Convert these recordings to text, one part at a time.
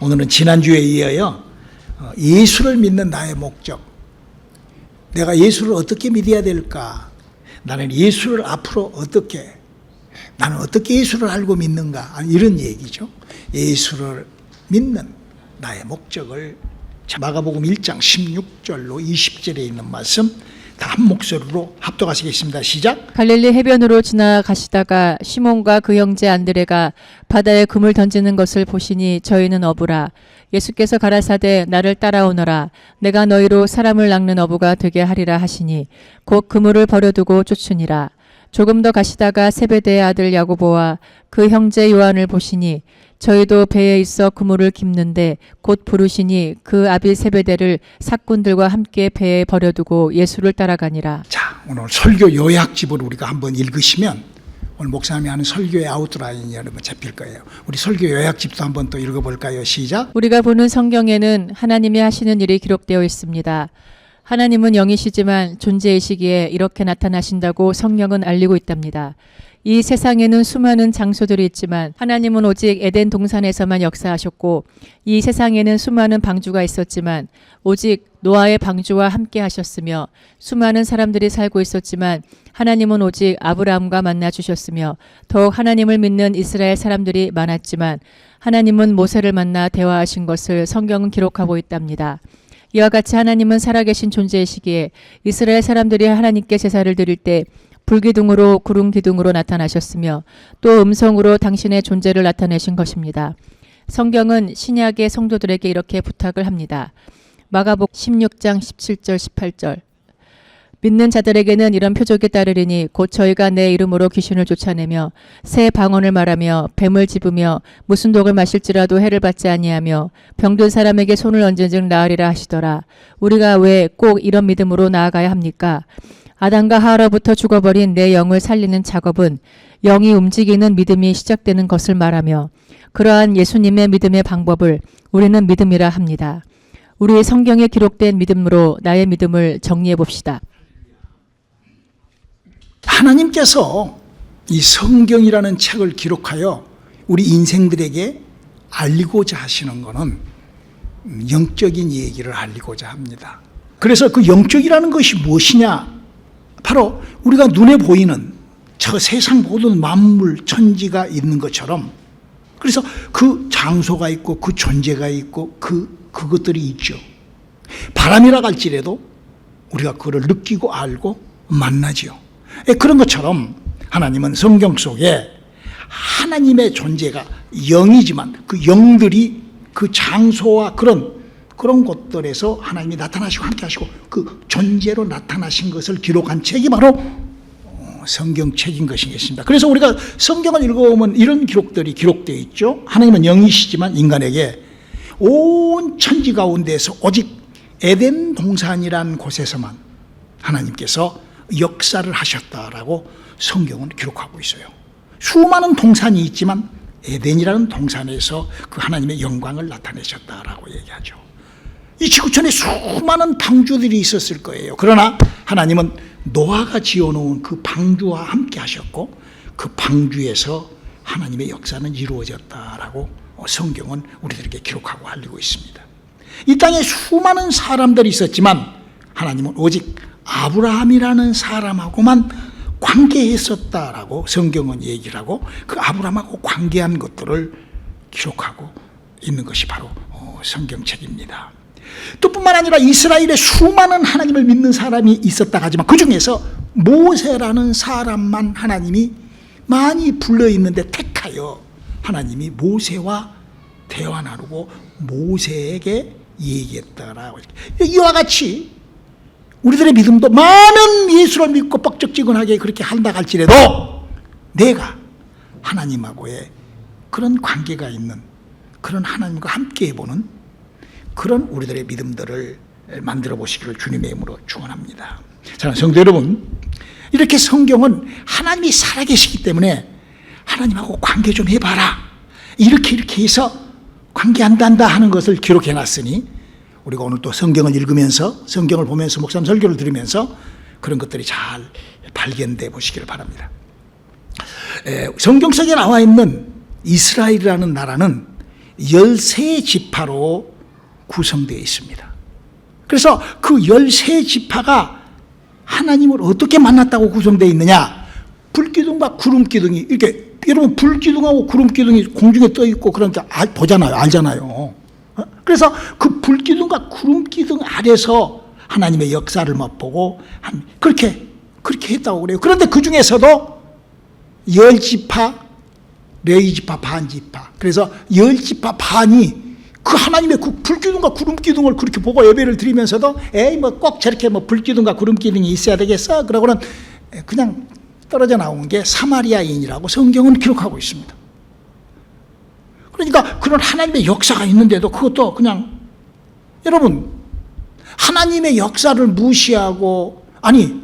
오늘은 지난주에 이어요 예수를 믿는 나의 목적, 내가 예수를 어떻게 믿어야 될까, 나는 예수를 앞으로 어떻게, 나는 어떻게 예수를 알고 믿는가, 이런 얘기죠. 예수를 믿는 나의 목적을 마가복음 1장 16절로 20절에 있는 말씀 다 한 목소리로 합독하시겠습니다. 시작. 갈릴리 해변으로 지나가시다가 시몬과 그 형제 안드레가 바다에 금을 던지는 것을 보시니 저희는 어부라. 예수께서 가라사대 나를 따라오너라. 내가 너희로 사람을 낚는 어부가 되게 하리라 하시니 곧 그물을 버려두고 쫓으니라. 조금 더 가시다가 세베대의 아들 야고보와 그 형제 요한을 보시니 저희도 배에 있어 그물을 깁는데 곧 부르시니 그 아비 세베대를 사꾼들과 함께 배에 버려두고 예수를 따라가니라. 자, 오늘 설교 요약집을 우리가 한번 읽으시면 오늘 목사님이 하는 설교의 아웃라인이 여러분 잡힐 거예요. 우리 설교 요약집도 한번 또 읽어볼까요? 시작. 우리가 보는 성경에는 하나님이 하시는 일이 기록되어 있습니다. 하나님은 영이시지만 존재이시기에 이렇게 나타나신다고 성경은 알리고 있답니다. 이 세상에는 수많은 장소들이 있지만 하나님은 오직 에덴 동산에서만 역사하셨고, 이 세상에는 수많은 방주가 있었지만 오직 노아의 방주와 함께 하셨으며, 수많은 사람들이 살고 있었지만 하나님은 오직 아브라함과 만나 주셨으며, 더욱 하나님을 믿는 이스라엘 사람들이 많았지만 하나님은 모세를 만나 대화하신 것을 성경은 기록하고 있답니다. 이와 같이 하나님은 살아계신 존재이시기에 이스라엘 사람들이 하나님께 제사를 드릴 때 불기둥으로 구름 기둥으로 나타나셨으며 또 음성으로 당신의 존재를 나타내신 것입니다. 성경은 신약의 성도들에게 이렇게 부탁을 합니다. 마가복음 16장 17절 18절. 믿는 자들에게는 이런 표적이 따르리니 곧 저희가 내 이름으로 귀신을 쫓아내며 새 방언을 말하며 뱀을 집으며 무슨 독을 마실지라도 해를 받지 아니하며 병든 사람에게 손을 얹은즉 나으리라 하시더라. 우리가 왜 꼭 이런 믿음으로 나아가야 합니까? 아담과 하와로부터 죽어버린 내 영을 살리는 작업은 영이 움직이는 믿음이 시작되는 것을 말하며, 그러한 예수님의 믿음의 방법을 우리는 믿음이라 합니다. 우리의 성경에 기록된 믿음으로 나의 믿음을 정리해 봅시다. 하나님께서 이 성경이라는 책을 기록하여 우리 인생들에게 알리고자 하시는 것은 영적인 얘기를 알리고자 합니다. 그래서 그 영적이라는 것이 무엇이냐? 바로 우리가 눈에 보이는 저 세상 모든 만물 천지가 있는 것처럼, 그래서 그 장소가 있고 그 존재가 있고 그것들이 있죠. 바람이라 할지라도 우리가 그걸 느끼고 알고 만나지요. 그런 것처럼 하나님은 성경 속에 하나님의 존재가 영이지만 그 영들이 그 장소와 그런 곳들에서 하나님이 나타나시고 함께 하시고 그 존재로 나타나신 것을 기록한 책이 바로 성경책인 것이겠습니다. 그래서 우리가 성경을 읽어보면 이런 기록들이 기록되어 있죠. 하나님은 영이시지만 인간에게 온 천지 가운데서 오직 에덴 동산이라는 곳에서만 하나님께서 역사를 하셨다라고 성경은 기록하고 있어요. 수많은 동산이 있지만 에덴이라는 동산에서 그 하나님의 영광을 나타내셨다라고 얘기하죠. 이 지구촌에 수많은 방주들이 있었을 거예요. 그러나 하나님은 노아가 지어놓은 그 방주와 함께 하셨고 그 방주에서 하나님의 역사는 이루어졌다라고 성경은 우리들에게 기록하고 알리고 있습니다. 이 땅에 수많은 사람들이 있었지만 하나님은 오직 아브라함이라는 사람하고만 관계했었다라고 성경은 얘기를 하고, 그 아브라함하고 관계한 것들을 기록하고 있는 것이 바로 성경책입니다. 또 뿐만 아니라 이스라엘에 수많은 하나님을 믿는 사람이 있었다 하지만 그 중에서 모세라는 사람만 하나님이 많이 불러있는데 택하여 하나님이 모세와 대화 나누고 모세에게 얘기했다라고. 이와 같이 우리들의 믿음도 많은 예수를 믿고 뻑적지근하게 그렇게 한다 할지라도 내가 하나님하고의 그런 관계가 있는, 그런 하나님과 함께 해보는 그런 우리들의 믿음들을 만들어 보시기를 주님의 이름으로 축원합니다. 자, 성도 여러분, 이렇게 성경은 하나님이 살아계시기 때문에 하나님하고 관계 좀 해봐라, 이렇게 해서 관계한다 하는 것을 기록해 놨으니 우리가 오늘 또 성경을 읽으면서, 성경을 보면서, 목사님 설교를 들으면서 그런 것들이 잘 발견돼 보시기를 바랍니다. 성경 속에 나와 있는 이스라엘이라는 나라는 13지파로 구성되어 있습니다. 그래서 그 13지파가 하나님을 어떻게 만났다고 구성되어 있느냐? 불기둥과 구름기둥이 이렇게, 여러분 불기둥하고 구름기둥이 공중에 떠 있고 그러니까 보잖아요, 알잖아요. 그래서 그 불기둥과 구름기둥 아래서 하나님의 역사를 맛보고 그렇게 했다고 그래요. 그런데 그 중에서도 10지파, 레위지파, 반지파, 그래서 10지파 반이 그 하나님의 그 불기둥과 구름기둥을 그렇게 보고 예배를 드리면서도 에이 뭐 꼭 저렇게 뭐 불기둥과 구름기둥이 있어야 되겠어? 그러고는 그냥 떨어져 나온 게 사마리아인이라고 성경은 기록하고 있습니다. 그러니까 그런 하나님의 역사가 있는데도 그것도 그냥, 여러분 하나님의 역사를 무시하고, 아니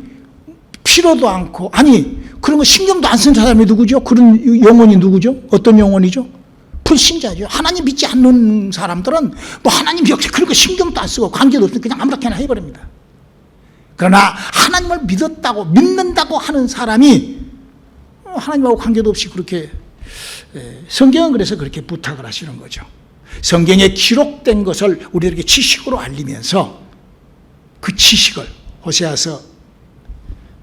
필요도 않고, 아니 그런 거 신경도 안 쓴 사람이 누구죠? 그런 영혼이 누구죠? 어떤 영혼이죠? 불신자죠. 하나님 믿지 않는 사람들은 뭐 하나님 역사 그런 거 신경도 안 쓰고 관계도 없으니 그냥 아무렇게나 해버립니다. 그러나 하나님을 믿는다고 하는 사람이 하나님하고 관계도 없이 그렇게, 성경은 그래서 그렇게 부탁을 하시는 거죠. 성경에 기록된 것을 우리에게 지식으로 알리면서 그 지식을 호세아서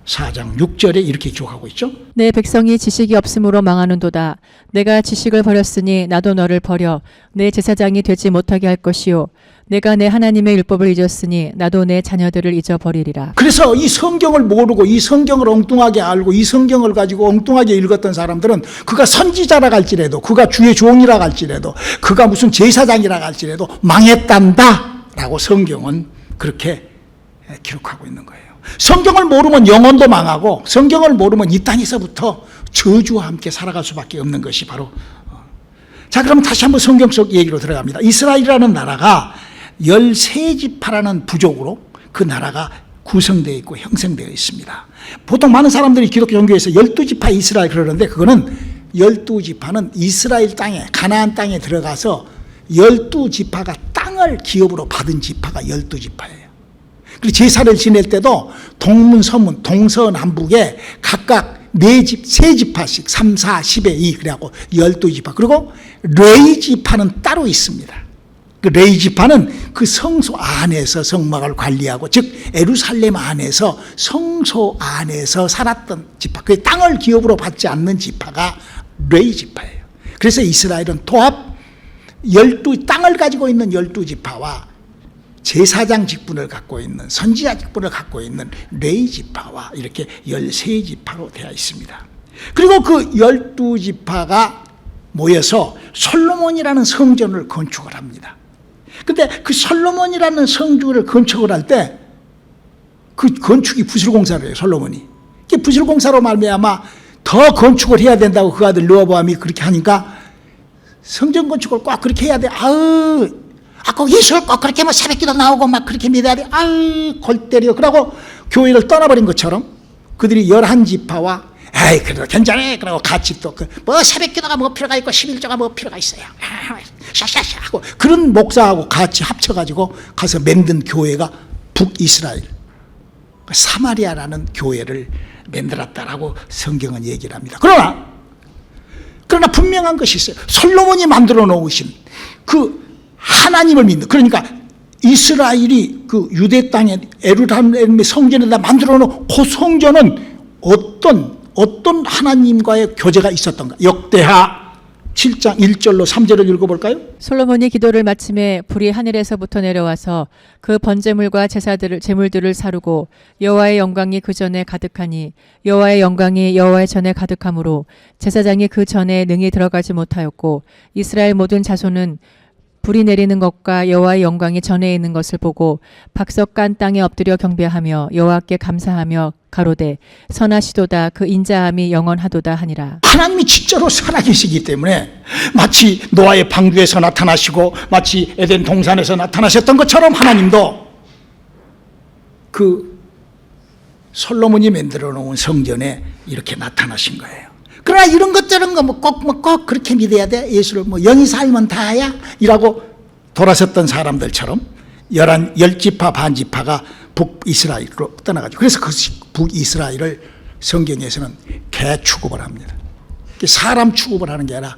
4장 6절에 이렇게 기록하고 있죠. 내 백성이 지식이 없으므로 망하는도다. 내가 지식을 버렸으니 나도 너를 버려 내 제사장이 되지 못하게 할 것이요 내가 내 하나님의 율법을 잊었으니 나도 내 자녀들을 잊어버리리라. 그래서 이 성경을 모르고 이 성경을 엉뚱하게 알고 이 성경을 가지고 엉뚱하게 읽었던 사람들은 그가 선지자라 할지라도, 그가 주의 종이라 할지라도, 그가 무슨 제사장이라 할지라도 망했단다 라고 성경은 그렇게 기록하고 있는 거예요. 성경을 모르면 영혼도 망하고 성경을 모르면 이 땅에서부터 저주와 함께 살아갈 수밖에 없는 것이 바로, 자 그럼 다시 한번 성경 속 얘기로 들어갑니다. 이스라엘이라는 나라가 13지파라는 부족으로 그 나라가 구성되어 있고 형성되어 있습니다. 보통 많은 사람들이 기독교 종교에서 12지파 이스라엘 그러는데, 그거는 12지파는 이스라엘 땅에, 가나안 땅에 들어가서 12지파가 땅을 기업으로 받은 지파가 12지파예요. 그리고 제사를 지낼 때도 동문, 서문, 동서남북에 각각 3지파씩 3, 4, 10에 2 그래갖고 12지파. 그리고 레위지파는 따로 있습니다. 그 레위지파는 그 성소 안에서 성막을 관리하고, 즉 예루살렘 안에서 성소 안에서 살았던 지파, 그 땅을 기업으로 받지 않는 지파가 레위지파예요. 그래서 이스라엘은 통합 12 땅을 가지고 있는 12지파와 제사장 직분을 갖고 있는, 선지자 직분을 갖고 있는 레위지파와 이렇게 13지파로 되어 있습니다. 그리고 그 12지파가 모여서 솔로몬이라는 성전을 건축을 합니다. 근데 그 솔로몬이라는 성전을 건축을 할 때 그 건축이 부실공사로 해요, 솔로몬이. 그 부실공사로 말미암아 더 건축을 해야 된다고 그 아들 르호보암이 그렇게 하니까 성전 건축을 꼭 그렇게 해야 돼. 꼭 예수를 꼭 그렇게 뭐 새벽기도 나오고 막 그렇게 믿어야 돼. 골 때려. 그러고 교회를 떠나버린 것처럼 그들이 11지파와 에이 그래도 괜찮아. 그러고 같이 또 뭐 새벽기도가 뭐 필요가 있고 11조가 뭐 필요가 있어요. 샤샤샤 하고 그런 목사하고 같이 합쳐가지고 가서 만든 교회가 북이스라엘 사마리아라는 교회를 만들었다라고 성경은 얘기를 합니다. 그러나 분명한 것이 있어요. 솔로몬이 만들어 놓으신 그 하나님을 믿는, 그러니까 이스라엘이 그 유대 땅에 예루살렘의 성전에다 만들어 놓은 그 성전은 어떤 하나님과의 교제가 있었던가? 역대하 7장 1절로 3절을 읽어볼까요? 솔로몬이 기도를 마침에 불이 하늘에서부터 내려와서 그 번제물과 제물들을 사르고 여호와의 영광이 그 전에 가득하니 여호와의 영광이 여호와의 전에 가득하므로 제사장이 그 전에 능히 들어가지 못하였고 이스라엘 모든 자손은 불이 내리는 것과 여호와의 영광이 전에 있는 것을 보고 박석간 땅에 엎드려 경배하며 여호와께 감사하며 가로되 선하시도다 그 인자함이 영원하도다 하니라. 하나님이 진짜로 살아계시기 때문에 마치 노아의 방주에서 나타나시고 마치 에덴 동산에서 나타나셨던 것처럼 하나님도 그 솔로몬이 만들어 놓은 성전에 이렇게 나타나신 거예요. 그러나 이런 것 저런 거 꼭 그렇게 믿어야 돼. 예수를 뭐 영이 살면 다야 이라고 돌아섰던 사람들처럼 10지파 반지파가 북이스라엘로 떠나가지고, 그래서 그 북이스라엘을 성경에서는 개 취급을 합니다. 사람 취급을 하는 게 아니라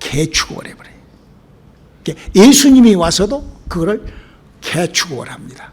개 취급을 해버려요. 예수님이 와서도 그거를 개축을 합니다.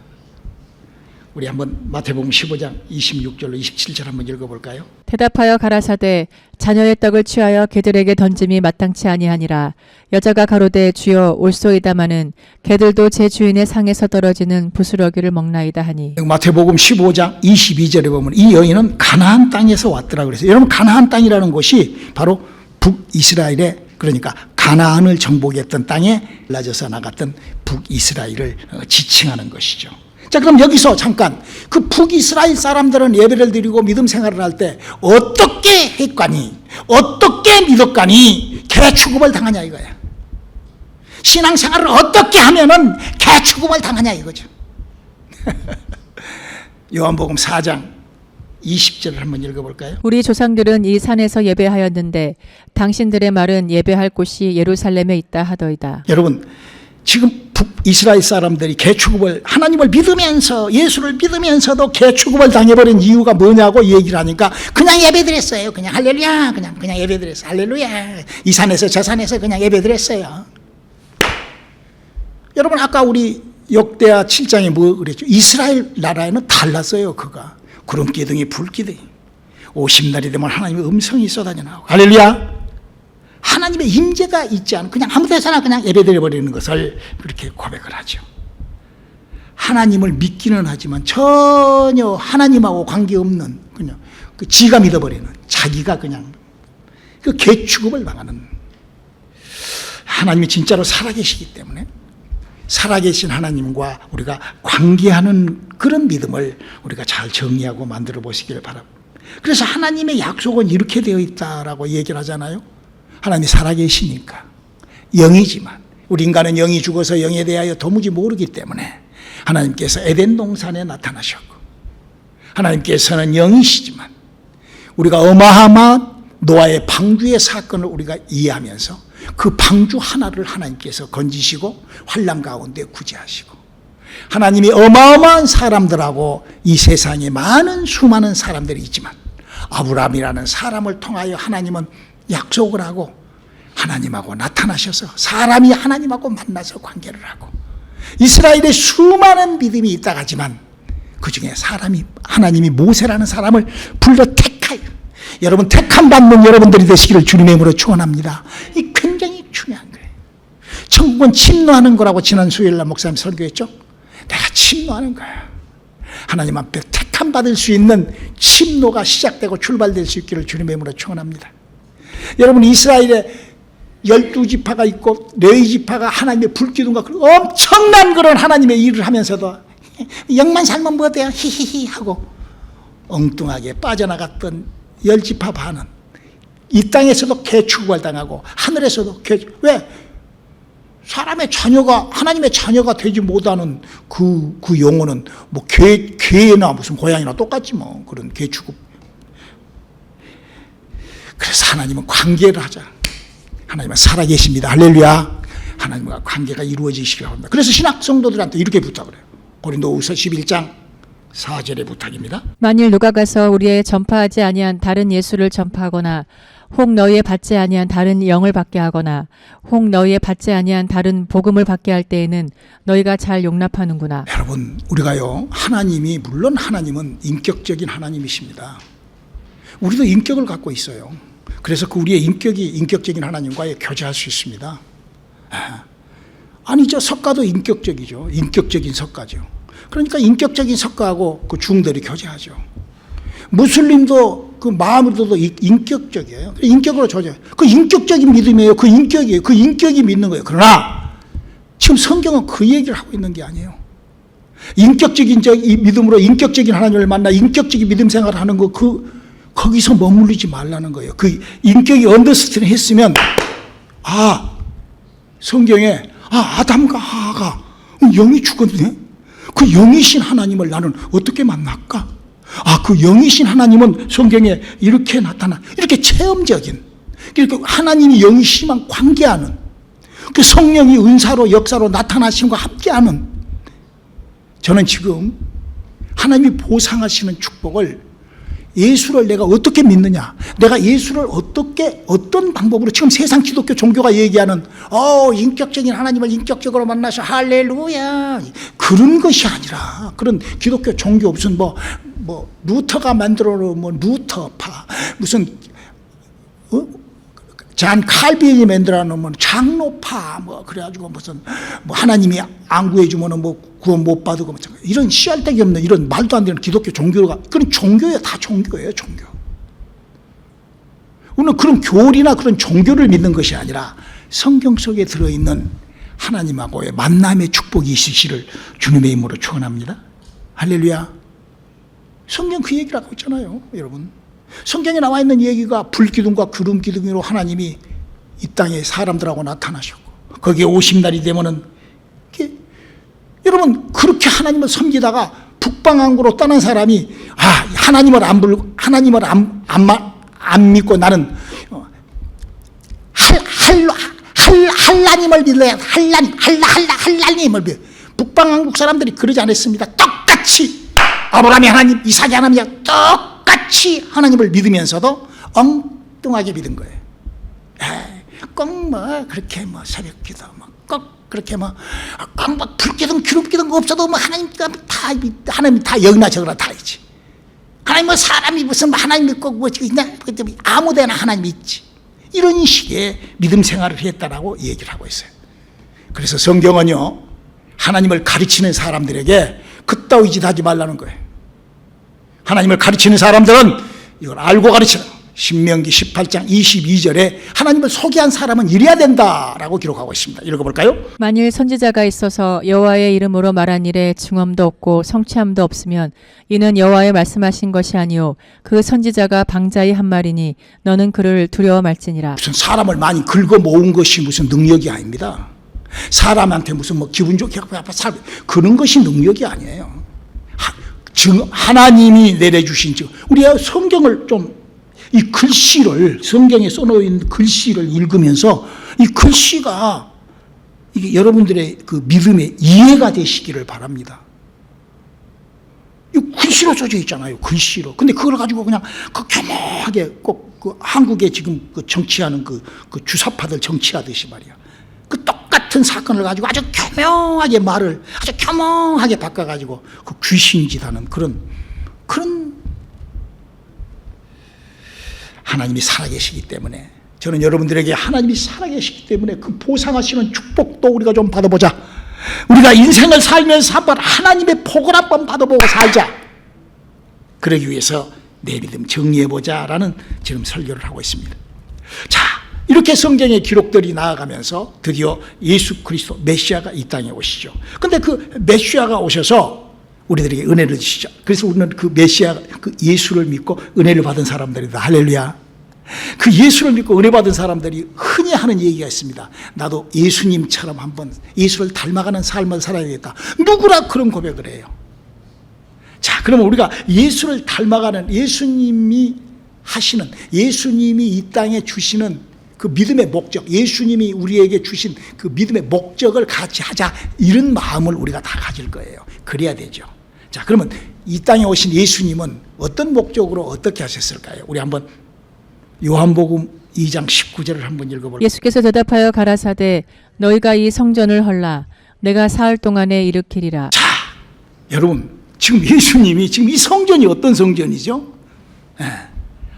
우리 한번 마태복음 15장 26절로 27절 한번 읽어볼까요? 대답하여 가라사대 자녀의 떡을 취하여 개들에게 던짐이 마땅치 아니하니라. 여자가 가로되 주여 올소이다마는 개들도 제 주인의 상에서 떨어지는 부스러기를 먹나이다 하니. 마태복음 15장 22절에 보면 이 여인은 가나안 땅에서 왔더라 그래서, 여러분 가나안 땅이라는 곳이 바로 북이스라엘의, 그러니까 가나안을 정복했던 땅에 라져서 나갔던 북이스라엘을 지칭하는 것이죠. 자, 그럼 여기서 잠깐 그 북이스라엘 사람들은 예배를 드리고 믿음 생활을 할 때 어떻게 했거니, 어떻게 믿었거니 개 취급을 당하냐 이거야. 신앙생활을 어떻게 하면은 개 취급을 당하냐 이거죠. 요한복음 4장 20절을 한번 읽어볼까요? 우리 조상들은 이 산에서 예배하였는데 당신들의 말은 예배할 곳이 예루살렘에 있다 하더이다. 여러분, 지금 북이스라엘 사람들이 개취급을, 하나님을 믿으면서 예수를 믿으면서도 개취급을 당해버린 이유가 뭐냐고 얘기를 하니까 그냥 예배드렸어요. 그냥 할렐루야, 그냥 예배드렸어요. 할렐루야. 이 산에서 저 산에서 그냥 예배드렸어요. 여러분, 아까 우리 역대하 7장에 뭐 그랬죠? 이스라엘 나라에는 달랐어요. 그가 구름기둥이 불기둥이, 오심날이 되면 하나님의 음성이 쏟아져 나오고, 할렐루야. 하나님의 임재가 있지 않은, 그냥 아무 데서나 그냥 예배드려 버리는 것을 그렇게 고백을 하죠. 하나님을 믿기는 하지만 전혀 하나님하고 관계없는, 그냥 그 지가 믿어버리는, 자기가 그냥 그 개취급을 당하는. 하나님이 진짜로 살아계시기 때문에 살아계신 하나님과 우리가 관계하는 그런 믿음을 우리가 잘 정리하고 만들어 보시기를 바랍니다. 그래서 하나님의 약속은 이렇게 되어 있다라고 얘기를 하잖아요. 하나님이 살아계시니까, 영이지만 우리 인간은 영이 죽어서 영에 대하여 도무지 모르기 때문에 하나님께서 에덴 동산에 나타나셨고, 하나님께서는 영이시지만 우리가 어마어마한 노아의 방주의 사건을 우리가 이해하면서 그 방주 하나를 하나님께서 건지시고 환난 가운데 구제하시고, 하나님이 어마어마한 사람들하고 이 세상에 많은 수많은 사람들이 있지만 아브라함이라는 사람을 통하여 하나님은 약속을 하고 하나님하고 나타나셔서 사람이 하나님하고 만나서 관계를 하고, 이스라엘에 수많은 믿음이 있다 하지만 그 중에 하나님이 모세라는 사람을 불러 택하여, 여러분 택함 받는 여러분들이 되시기를 주님의 이름으로 축원합니다. 이 굉장히 중요한 거예요. 천국은 침노하는 거라고 지난 수요일날 목사님 설교했죠. 내가 침노하는 거야. 하나님 앞에 택함 받을 수 있는 침노가 시작되고 출발될 수 있기를 주님의 이름으로 축원합니다. 여러분, 이스라엘에 12지파가 있고 레위 지파가 하나님의 불기둥과 엄청난 그런 하나님의 일을 하면서도 영만 살면 뭐 돼요? 히히히 하고 엉뚱하게 빠져나갔던 10지파 반은 이 땅에서도 개취급을 당하고 하늘에서도 왜? 사람의 자녀가, 하나님의 자녀가 되지 못하는 그 용어는 뭐 개나 무슨 고양이나 똑같지 뭐, 그런 개취급. 그래서 하나님은 관계를 하자. 하나님은 살아계십니다. 할렐루야. 하나님과 관계가 이루어지시기 바랍니다. 그래서 신학 성도들한테 이렇게 부탁을 해요. 고린도후서 11장 4절의 부탁입니다. 만일 누가 가서 우리의 전파하지 아니한 다른 예수를 전파하거나 혹 너희의 받지 아니한 다른 영을 받게 하거나 혹 너희의 받지 아니한 다른 복음을 받게 할 때에는 너희가 잘 용납하는구나. 여러분, 우리가요, 물론 하나님은 인격적인 하나님이십니다. 우리도 인격을 갖고 있어요. 그래서 그 우리의 인격이 인격적인 하나님과의 교제할 수 있습니다. 아니죠, 석가도 인격적이죠. 인격적인 석가죠. 그러니까 인격적인 석가하고 그 중들이 교제하죠. 무슬림도 그 마음으로도 인격적이에요. 인격으로 교제. 그 인격적인 믿음이에요. 그 인격이에요. 그 인격이 믿는 거예요. 그러나 지금 성경은 그 얘기를 하고 있는 게 아니에요. 인격적인 이 믿음으로 인격적인 하나님을 만나 인격적인 믿음 생활을 하는 거, 거기서 머무르지 말라는 거예요. 그 인격이 언더스탠드 했으면, 성경에 아담과 하하가 영이 죽었네. 그 영이신 하나님을 나는 어떻게 만날까? 그 영이신 하나님은 성경에 이렇게 나타나, 이렇게 체험적인, 그러니까 하나님이 영이시만 관계하는, 그 성령이 은사로 역사로 나타나심과 함께하는, 저는 지금 하나님이 보상하시는 축복을, 예수를 내가 어떻게 믿느냐, 내가 예수를 어떤 방법으로 지금 세상 기독교 종교가 얘기하는 인격적인 하나님을 인격적으로 만나서 할렐루야 그런 것이 아니라, 그런 기독교 종교 무슨 뭐 루터가 만들어 놓은 뭐 루터파, 무슨 잔 칼빈이 만들어 놓은 장로파 뭐 그래가지고 무슨 뭐 하나님이 안 구해주면은 뭐 구원 못 받고 뭐 이런 씨알데기 없는 이런 말도 안 되는 기독교 종교가, 그런 종교예요. 다 종교예요, 종교. 우리는 그런 교리나 그런 종교를 믿는 것이 아니라 성경 속에 들어있는 하나님하고의 만남의 축복이 있으시를 주님의 이름으로 축원합니다. 할렐루야. 성경 그 얘기를 하고 있잖아요, 여러분. 성경에 나와 있는 얘기가 불기둥과 구름기둥으로 하나님이 이 땅에 사람들하고 나타나셨고, 거기에 오신 날이 되면은 여러분, 그렇게 하나님을 섬기다가 북방왕국으로 떠난 사람이 하나님을 안 믿고 나는 할라님을 믿어야 할라님을 믿어. 북방왕국 사람들이 그러지 않았습니다. 똑같이 아브라함이 하나님, 이삭이 하나님이야, 똑같이 하나님을 믿으면서도 엉뚱하게 믿은 거예요. 꼭 그렇게 새벽기도 꼭 그렇게 불기둥 기름기둥 없어도 하나님 다 여기나 저기나 다 있지. 하나님 사람이 무슨 하나님 믿고 뭐 있냐? 아무데나 하나님 있지. 이런 식의 믿음 생활을 했다라고 얘기를 하고 있어요. 그래서 성경은요, 하나님을 가르치는 사람들에게 그따위 짓 하지 말라는 거예요. 하나님을 가르치는 사람들은 이걸 알고 가르치라. 신명기 18장 22절에 하나님을 소개한 사람은 이래야 된다라고 기록하고 있습니다. 읽어볼까요? 만일 선지자가 있어서 여호와의 이름으로 말한 일에 증언도 없고 성취함도 없으면 이는 여호와의 말씀하신 것이 아니요 그 선지자가 방자의 한 말이니 너는 그를 두려워 말지니라. 무슨 사람을 많이 긁어 모은 것이 무슨 능력이 아닙니다. 사람한테 무슨 기분 좋게 그런 것이 능력이 아니에요. 하나님이 내려주신 우리가 성경을 좀, 이 글씨를, 성경에 써놓은 글씨를 읽으면서 이 글씨가 이게 여러분들의 그 믿음의 이해가 되시기를 바랍니다. 이 글씨로 써져 있잖아요, 글씨로. 근데 그걸 가지고 그냥 교묘하게 꼭 한국에 지금 정치하는 그 주사파들 정치하듯이 말이야. 그 똑같은 사건을 가지고 아주 교묘하게 말을 아주 교묘하게 바꿔가지고 그 귀신짓하는 그런 하나님이 살아계시기 때문에, 저는 여러분들에게 하나님이 살아계시기 때문에 그 보상하시는 축복도 우리가 좀 받아보자. 우리가 인생을 살면서 한번 하나님의 복을 한번 받아보고 살자. 그러기 위해서 내 믿음 정리해보자 라는 지금 설교를 하고 있습니다. 자, 이렇게 성경의 기록들이 나아가면서 드디어 예수 그리스도 메시아가 이 땅에 오시죠. 근데 그 메시아가 오셔서 우리들에게 은혜를 주시죠. 그래서 우리는 그 메시아, 그 예수를 믿고 은혜를 받은 사람들이다. 할렐루야. 그 예수를 믿고 은혜 받은 사람들이 흔히 하는 얘기가 있습니다. 나도 예수님처럼 한번 예수를 닮아가는 삶을 살아야겠다. 누구나 그런 고백을 해요. 자, 그러면 우리가 예수를 닮아가는, 예수님이 하시는, 예수님이 이 땅에 주시는 그 믿음의 목적, 예수님이 우리에게 주신 그 믿음의 목적을 같이 하자, 이런 마음을 우리가 다 가질 거예요. 그래야 되죠. 자, 그러면 이 땅에 오신 예수님은 어떤 목적으로 어떻게 하셨을까요? 우리 한번 요한복음 2장 19절을 한번 읽어볼까요? 예수께서 대답하여 가라사대 너희가 이 성전을 헐라 내가 사흘 동안에 일으키리라. 자, 여러분, 지금 예수님이, 지금 이 성전이 어떤 성전이죠?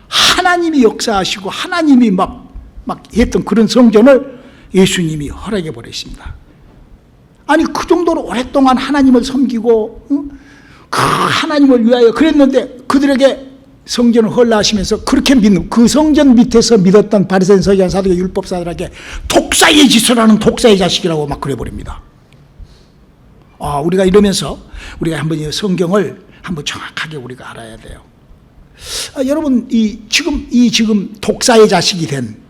하나님이 역사하시고 하나님이 막 했던 그런 성전을 예수님이 허락해 버리십니다. 아니, 그 정도로 오랫동안 하나님을 섬기고 그 하나님을 위하여 그랬는데 그들에게 성전을 헐라하시면서 그렇게 믿는, 그 성전 밑에서 믿었던 바리새인 서기관 사두개 율법사들에게 독사의 짓을 하는 독사의 자식이라고 막 그래버립니다. 우리가 이러면서 우리가 한번 이 성경을 한번 정확하게 우리가 알아야 돼요. 여러분, 지금 독사의 자식이 된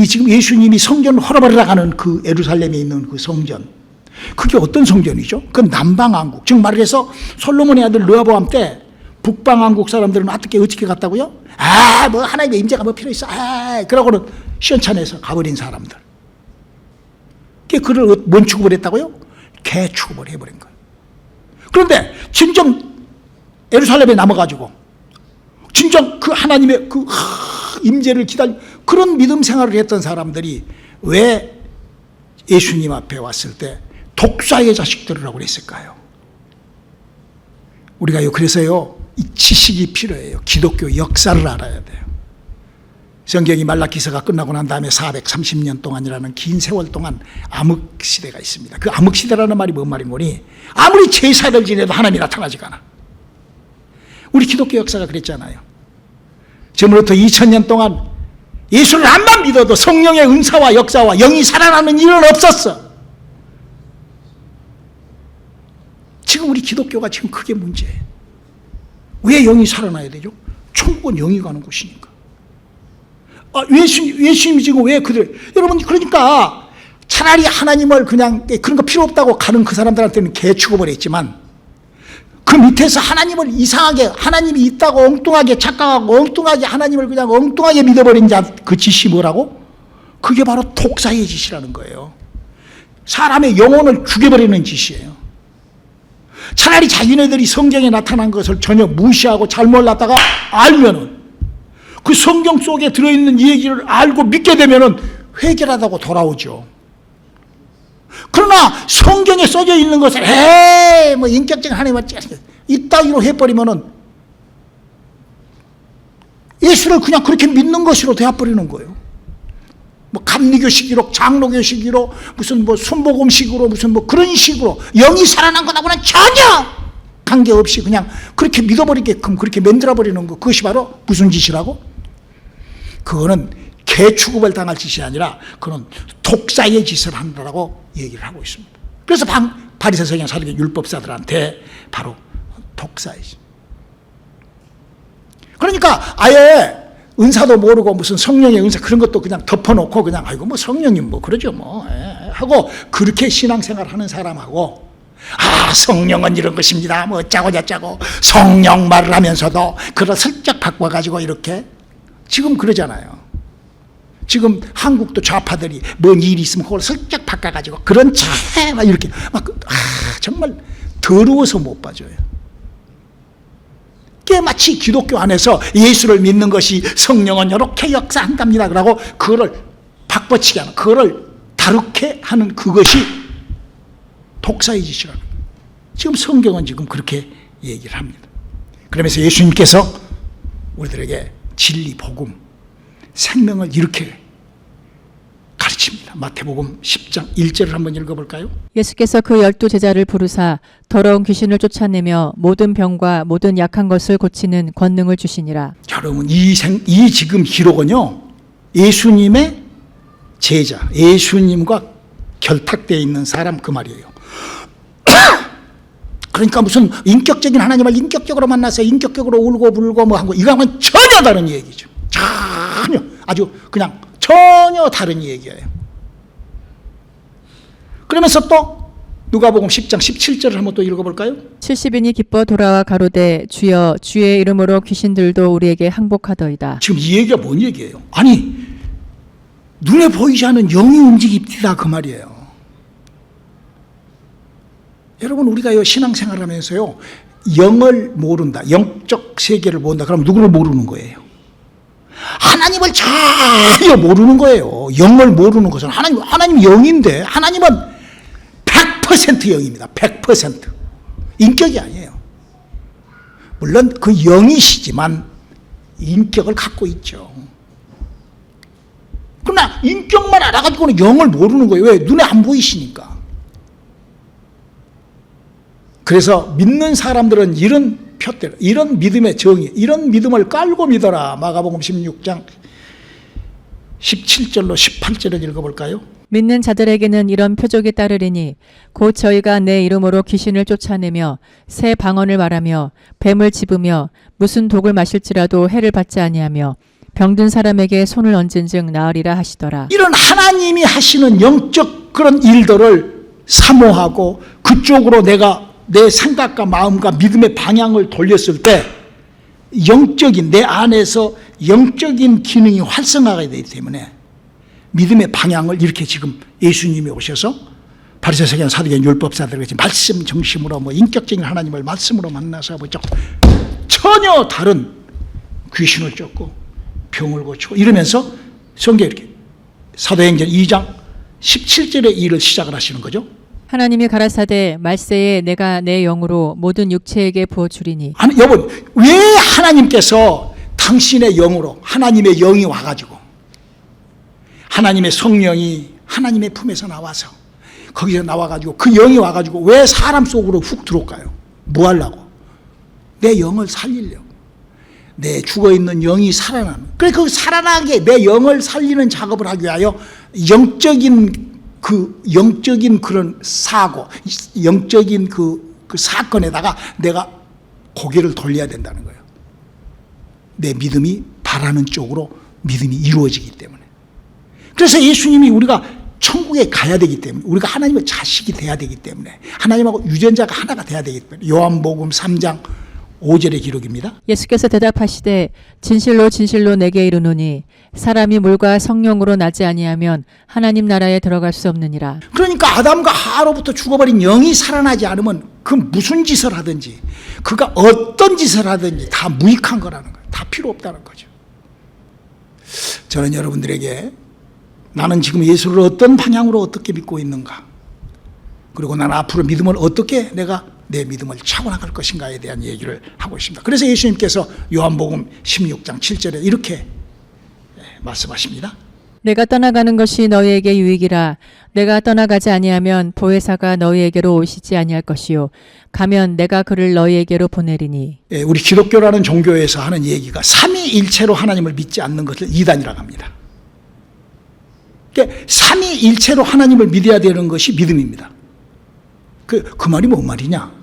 지금 예수님이 성전을 헐어버리라 하는 그 예루살렘에 있는 그 성전, 그게 어떤 성전이죠? 그건 남방왕국, 즉 말해서 솔로몬의 아들 르호보암 때 북방왕국 사람들은 어떻게 갔다고요? 뭐 하나님의 임재가 필요 있어. 그러고는 시원찮아서 가버린 사람들. 그를 뭔 취급을 했다고요? 개 취급을 해버린 거예요. 그런데 진정 예루살렘에 남아가지고 진정 그 하나님의 임재를 기다리 그런 믿음 생활을 했던 사람들이 왜 예수님 앞에 왔을 때 독사의 자식들이라고 그랬을까요? 우리가요 그래서요 이 지식이 필요해요. 기독교 역사를 알아야 돼요. 성경이 말라기서가 끝나고 난 다음에 430년 동안이라는 긴 세월 동안 암흑시대가 있습니다. 그 암흑시대라는 말이 뭔 말인 거니? 아무리 제사를 지내도 하나님이 나타나지가 않아. 우리 기독교 역사가 그랬잖아요. 지금으로부터 2000년 동안 예수를 안만 믿어도 성령의 은사와 역사와 영이 살아나는 일은 없었어. 지금 우리 기독교가 지금 그게 문제예요. 왜 영이 살아나야 되죠? 천국은 영이 가는 곳이니까. 예수님이 지금 왜 여러분 그러니까 차라리 하나님을 그냥 그런 거 필요 없다고 가는 그 사람들한테는 개 취급을 했지만 그 밑에서 하나님을 이상하게 하나님이 있다고 엉뚱하게 착각하고 엉뚱하게 하나님을 그냥 엉뚱하게 믿어버린 그 짓이 뭐라고? 그게 바로 독사의 짓이라는 거예요. 사람의 영혼을 죽여버리는 짓이에요. 차라리 자기네들이 성경에 나타난 것을 전혀 무시하고 잘 몰랐다가 알면은 그 성경 속에 들어있는 얘기를 알고 믿게 되면은 회개하다고 돌아오죠. 그러나 성경에 써져 있는 것을 뭐 인격적인 하나님을 이따위로 해버리면은 예수를 그냥 그렇게 믿는 것으로 되어버리는 거예요. 뭐 감리교식으로 장로교식으로 무슨 뭐 순복음식으로 무슨 뭐 그런 식으로 영이 살아난 거하고는 전혀 관계없이 그냥 그렇게 믿어버리게끔 그렇게 만들어버리는 거, 그것이 바로 무슨 짓이라고? 그거는 개 취급을 당할 짓이 아니라 그건 독사의 짓을 한다고 얘기를 하고 있습니다. 그래서 바리새 서기관 사두개 율법사들한테 바로 독사의 짓. 그러니까 아예 은사도 모르고 무슨 성령의 은사 그런 것도 그냥 덮어놓고 그냥 아이고 뭐 성령님 뭐 그러죠 뭐 하고 그렇게 신앙생활 하는 사람하고 성령은 이런 것입니다 뭐 어쩌고 저쩌고 성령 말을 하면서도 그걸 슬쩍 바꿔가지고 이렇게 지금 그러잖아요. 지금 한국도 좌파들이 뭔 일이 있으면 그걸 슬쩍 바꿔가지고 그런 차에 막 이렇게 막 정말 더러워서 못 봐줘요. 마치 기독교 안에서 예수를 믿는 것이 성령은 이렇게 역사한답니다 그러고 그거를 바꿔치기 하는 그거를 다르게 하는 그것이 독사의 짓이라는 거예요. 지금 성경은 지금 그렇게 얘기를 합니다. 그러면서 예수님께서 우리들에게 진리, 복음, 생명을 이렇게 가르칩니다. 마태복음 10장 1절을 한번 읽어볼까요? 예수께서 그 12제자를 부르사 더러운 귀신을 쫓아내며 모든 병과 모든 약한 것을 고치는 권능을 주시니라. 여러분 이 지금 기록은요 예수님의 제자, 예수님과 결탁되어 있는 사람 그 말이에요. 그러니까 무슨 인격적인 하나님을 인격적으로 만나서 인격적으로 울고 불고 뭐 하고 이거하고는 전혀 다른 얘기죠. 전혀 아주 그냥 전혀 다른 얘기예요. 그러면서 또 누가복음 10장 17절을 한번 또 읽어볼까요? 70인이 기뻐 돌아와 가로되 주여 주의 이름으로 귀신들도 우리에게 항복하더이다. 지금 이 얘기가 뭔 얘기예요? 아니 눈에 보이지 않는 영이 움직입니다 그 말이에요. 여러분 우리가 신앙생활하면서요 영을 모른다, 영적 세계를 모른다 그럼 누구를 모르는 거예요? 하나님을 전혀 모르는 거예요. 영을 모르는 것은 하나님 영인데 하나님은 100% 영입니다. 100% 인격이 아니에요. 물론 그 영이시지만 인격을 갖고 있죠. 그러나 인격만 알아가지고는 영을 모르는 거예요. 왜? 눈에 안 보이시니까. 그래서 믿는 사람들은 이런 표대로 이런 믿음의 정의 이런 믿음을 깔고 믿어라. 마가복음 16장 17절로 18절을 읽어볼까요? 믿는 자들에게는 이런 표적이 따르리니 곧 저희가 내 이름으로 귀신을 쫓아내며 새 방언을 말하며 뱀을 집으며 무슨 독을 마실지라도 해를 받지 아니하며 병든 사람에게 손을 얹은즉 나으리라 하시더라. 이런 하나님이 하시는 영적 그런 일들을 사모하고 그쪽으로 내가 내 생각과 마음과 믿음의 방향을 돌렸을 때 영적인 내 안에서 영적인 기능이 활성화가 되기 때문에 믿음의 방향을 이렇게 지금 예수님이 오셔서 바리새 서기관 사두개인 율법사들과 말씀 중심으로 뭐 인격적인 하나님을 말씀으로 만나서 뭐 전혀 다른 귀신을 쫓고 병을 고치고 이러면서 성경에 이렇게 사도행전 2장 17절의 일을 시작을 하시는 거죠. 하나님이 가라사대 말세에 내가 내 영으로 모든 육체에게 부어주리니. 아니, 여러분, 왜 하나님께서 당신의 영으로 하나님의 영이 와가지고 하나님의 성령이 하나님의 품에서 나와서 거기서 나와가지고 그 영이 와가지고 왜 사람 속으로 훅 들어올까요? 뭐 하려고? 내 영을 살리려고. 내 죽어있는 영이 살아나는. 그래, 그 살아나게 내 영을 살리는 작업을 하기 위하여 영적인 그런 사고, 영적인 그 사건에다가 내가 고개를 돌려야 된다는 거예요. 내 믿음이 바라는 쪽으로 믿음이 이루어지기 때문에. 그래서 예수님이 우리가 천국에 가야 되기 때문에, 우리가 하나님의 자식이 돼야 되기 때문에, 하나님하고 유전자가 하나가 돼야 되기 때문에, 요한복음 3장 5절의 기록입니다. 예수께서 대답하시되 진실로 진실로 내게 이르노니 사람이 물과 성령으로 나지 아니하면 하나님 나라에 들어갈 수 없느니라. 그러니까 아담과 하와로부터 죽어버린 영이 살아나지 않으면 그 무슨 짓을 하든지, 그가 어떤 짓을 하든지 다 무익한 거라는 거예요. 다 필요 없다는 거죠. 저는 여러분들에게 나는 지금 예수를 어떤 방향으로 어떻게 믿고 있는가, 그리고 나는 앞으로 믿음을 어떻게 내가 내 믿음을 차고 나갈 것인가에 대한 얘기를 하고 있습니다. 그래서 예수님께서 요한복음 16장 7절에 이렇게 말씀하십니다. 내가 떠나가는 것이 너희에게 유익이라. 내가 떠나가지 아니하면 보혜사가 너희에게로 오시지 아니할 것이요 가면 내가 그를 너희에게로 보내리니. 우리 기독교라는 종교에서 하는 얘기가 삼위일체로 하나님을 믿지 않는 것을 이단이라고 합니다. 그러니까 삼위일체로 하나님을 믿어야 되는 것이 믿음입니다. 그 말이 뭔 말이냐?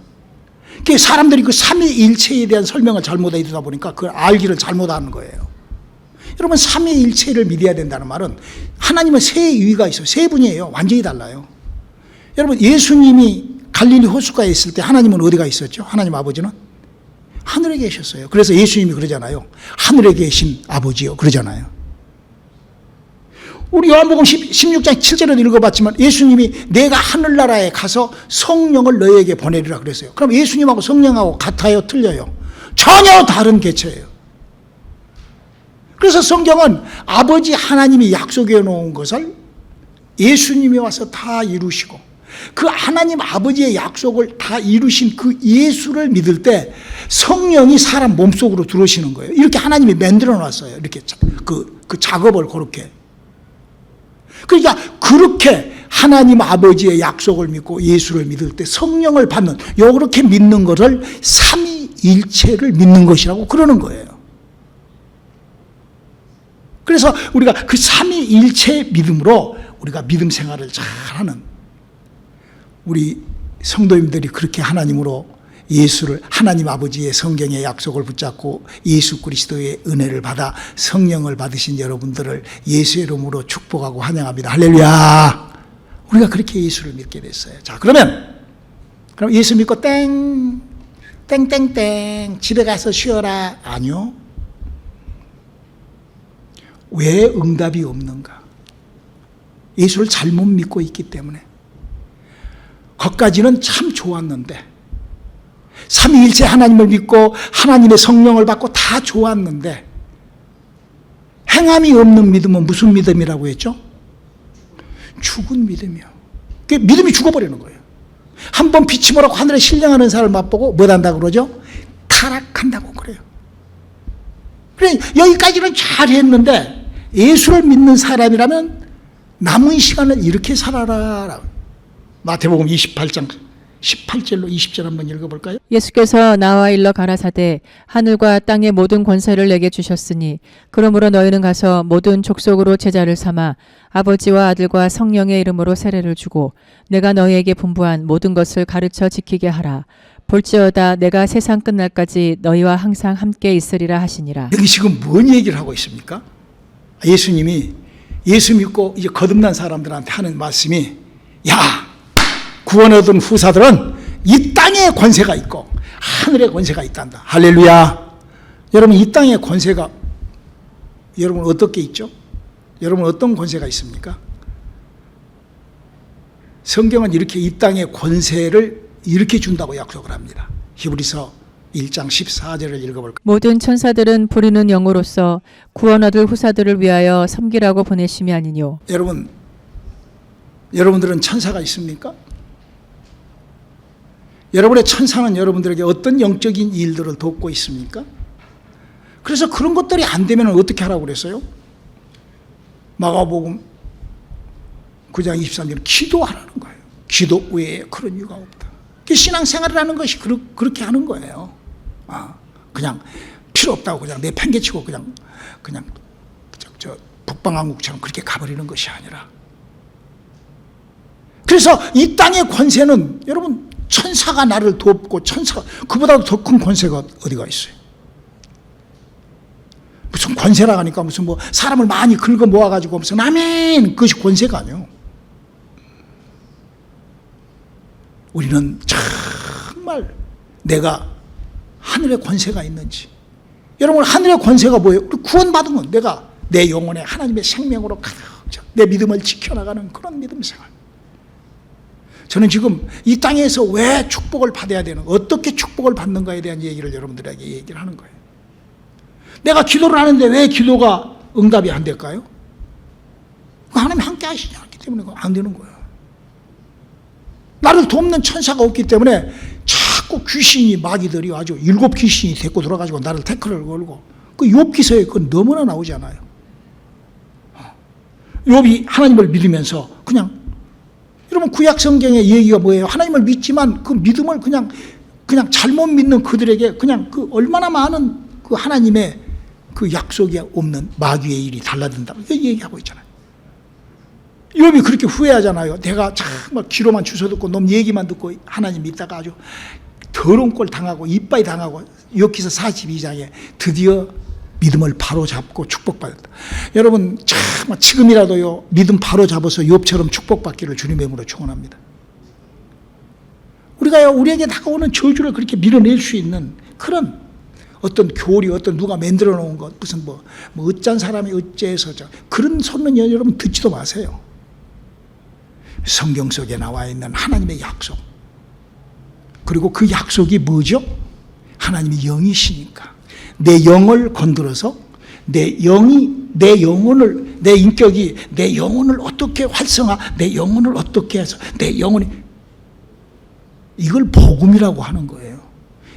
사람들이 그 삼위일체에 대한 설명을 잘못 해주다 보니까 그걸 알기를 잘못하는 거예요. 여러분, 삼위일체를 믿어야 된다는 말은 하나님은 세 위가 있어요. 세 분이에요. 완전히 달라요. 여러분, 예수님이 갈릴리 호숫가에 있을 때 하나님은 어디가 있었죠? 하나님 아버지는 하늘에 계셨어요. 그래서 예수님이 그러잖아요. 하늘에 계신 아버지요, 그러잖아요. 우리 요한복음 16장 7절에도 읽어봤지만 예수님이 내가 하늘나라에 가서 성령을 너희에게 보내리라 그랬어요. 그럼 예수님하고 성령하고 같아요, 틀려요? 전혀 다른 개체예요. 그래서 성경은 아버지 하나님이 약속해 놓은 것을 예수님이 와서 다 이루시고, 그 하나님 아버지의 약속을 다 이루신 그 예수를 믿을 때 성령이 사람 몸속으로 들어오시는 거예요. 이렇게 하나님이 만들어 놨어요. 이렇게 그 작업을 그렇게. 그러니까 그렇게 하나님 아버지의 약속을 믿고 예수를 믿을 때 성령을 받는, 요렇게 믿는 것을 삼위일체를 믿는 것이라고 그러는 거예요. 그래서 우리가 그 삼위일체 믿음으로 우리가 믿음 생활을 잘하는 우리 성도님들이 그렇게 하나님으로 예수를, 하나님 아버지의 성경의 약속을 붙잡고 예수 그리스도의 은혜를 받아 성령을 받으신 여러분들을 예수의 이름으로 축복하고 환영합니다. 할렐루야. 우리가 그렇게 예수를 믿게 됐어요. 자, 그럼 예수 믿고 땡땡땡 집에 가서 쉬어라. 아니요. 왜 응답이 없는가? 예수를 잘못 믿고 있기 때문에. 거기까지는 참 좋았는데, 삼위일체 하나님을 믿고 하나님의 성령을 받고 다 좋았는데, 행함이 없는 믿음은 무슨 믿음이라고 했죠? 죽은 믿음이요. 그 믿음이 죽어버리는 거예요. 한번 비침으라고 하늘에 신령하는 사람을 맛보고 뭐한다고 그러죠? 타락한다고 그래요. 그래, 여기까지는 잘했는데 예수를 믿는 사람이라면 남은 시간을 이렇게 살아라. 마태복음 28장 18절로 20절 한번 읽어볼까요? 예수께서 나와 일러 가라사대 하늘과 땅의 모든 권세를 내게 주셨으니 그러므로 너희는 가서 모든 족속으로 제자를 삼아 아버지와 아들과 성령의 이름으로 세례를 주고 내가 너희에게 분부한 모든 것을 가르쳐 지키게 하라. 볼지어다 내가 세상 끝날까지 너희와 항상 함께 있으리라 하시니라. 여기 지금 뭔 얘기를 하고 있습니까? 예수님이 예수 믿고 이제 거듭난 사람들한테 하는 말씀이, 야, 구원 얻은 후사들은 이 땅에 권세가 있고 하늘에 권세가 있단다. 할렐루야. 여러분, 이 땅에 권세가 여러분 어떻게 있죠? 여러분 어떤 권세가 있습니까? 성경은 이렇게 이 땅의 권세를 이렇게 준다고 약속을 합니다. 히브리서 1장 14절을 읽어볼까요? 모든 천사들은 부리는 영으로서 구원 얻을 후사들을 위하여 섬기라고 보내심이 아니뇨. 여러분들은 천사가 있습니까? 여러분의 천사는 여러분들에게 어떤 영적인 일들을 돕고 있습니까? 그래서 그런 것들이 안 되면 어떻게 하라고 그랬어요? 마가복음 9장 23절은 기도하라는 거예요. 기도 외에 그런 이유가 없다. 신앙생활을 하는 것이 그렇게 하는 거예요. 그냥 필요 없다고 그냥 내팽개치고 그냥 저 북방왕국처럼 그렇게 가버리는 것이 아니라, 그래서 이 땅의 권세는 여러분 천사가 나를 돕고 그보다도 더 큰 권세가 어디가 있어요? 무슨 권세라 하니까 무슨 뭐 사람을 많이 긁어 모아가지고 무슨 아멘 그것이 권세가 아니에요. 우리는 정말 내가 하늘의 권세가 있는지, 여러분 하늘의 권세가 뭐예요? 우리 구원받은 건 내가 내 영혼에 하나님의 생명으로 가득 내 믿음을 지켜나가는 그런 믿음 생활. 저는 지금 이 땅에서 왜 축복을 받아야 되는, 어떻게 축복을 받는가에 대한 얘기를 여러분들에게 얘기를 하는 거예요. 내가 기도를 하는데 왜 기도가 응답이 안 될까요? 하나님 함께 하시지 않기 때문에 안 되는 거예요. 나를 돕는 천사가 없기 때문에 자꾸 귀신이, 마귀들이 아주 7 귀신이 데리고 들어가지고 나를 태클을 걸고, 그 욥기서에 그건 너무나 나오잖아요. 욥이 하나님을 믿으면서 그냥, 여러분 구약 성경의 얘기가 뭐예요? 하나님을 믿지만 그 믿음을 그냥 잘못 믿는 그들에게 그냥 그 얼마나 많은 그 하나님의 그 약속이 없는 마귀의 일이 달라든다, 이거 얘기하고 있잖아요. 욥이 그렇게 후회하잖아요. 내가 정말 귀로만 주워 듣고 놈 얘기만 듣고 하나님 믿다가 아주 더러운 꼴 당하고 이빠이 당하고, 욥기서 42장에 드디어 믿음을 바로 잡고 축복받았다. 여러분 정말 지금이라도요 믿음 바로 잡아서 욥처럼 축복받기를 주님의 이름으로 축원합니다. 우리가요 우리에게 다가오는 저주를 그렇게 밀어낼 수 있는 그런 어떤 교리, 어떤 누가 만들어 놓은 것, 무슨 뭐 어짠 사람이 어째서 그런 소리는 여러분 듣지도 마세요. 성경 속에 나와 있는 하나님의 약속, 그리고 그 약속이 뭐죠? 하나님이 영이시니까 내 영을 건드려서 내 영이, 내 영혼을, 내 인격이 내 영혼을 어떻게 활성화, 내 영혼을 어떻게 해서 내 영혼이, 이걸 복음이라고 하는 거예요.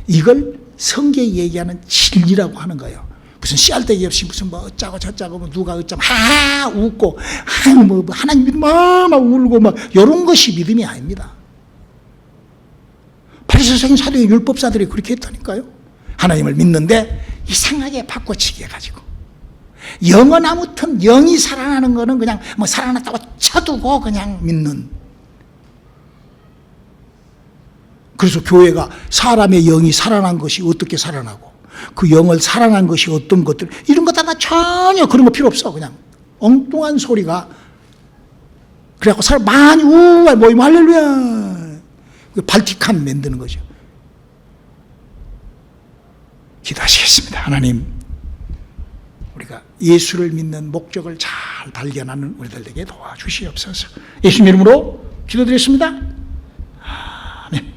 이걸 성경이 얘기하는 진리라고 하는 거예요. 무슨 씨알데기 없이 무슨 뭐 어쩌고 저쩌고 뭐 누가 어쩌고 하 웃고 뭐 하나님 믿음 막 울고 막 이런 것이 믿음이 아닙니다. 바리새인 사도의 율법사들이 그렇게 했다니까요. 하나님을 믿는데 이상하게 바꿔치기 해가지고 영은 아무튼 영이 살아나는 거는 그냥 뭐 살아났다고 쳐두고 그냥 믿는. 그래서 교회가 사람의 영이 살아난 것이 어떻게 살아나고 그 영을 살아난 것이 어떤 것들, 이런 거 다 전혀 그런 거 필요 없어. 그냥 엉뚱한 소리가. 그래갖고 사람 많이 우와 모이면 할렐루야 발티칸 만드는 거죠. 기도하시겠습니다. 하나님, 우리가 예수를 믿는 목적을 잘 발견하는 우리들에게 도와주시옵소서. 예수님 이름으로 기도드렸습니다. 아멘.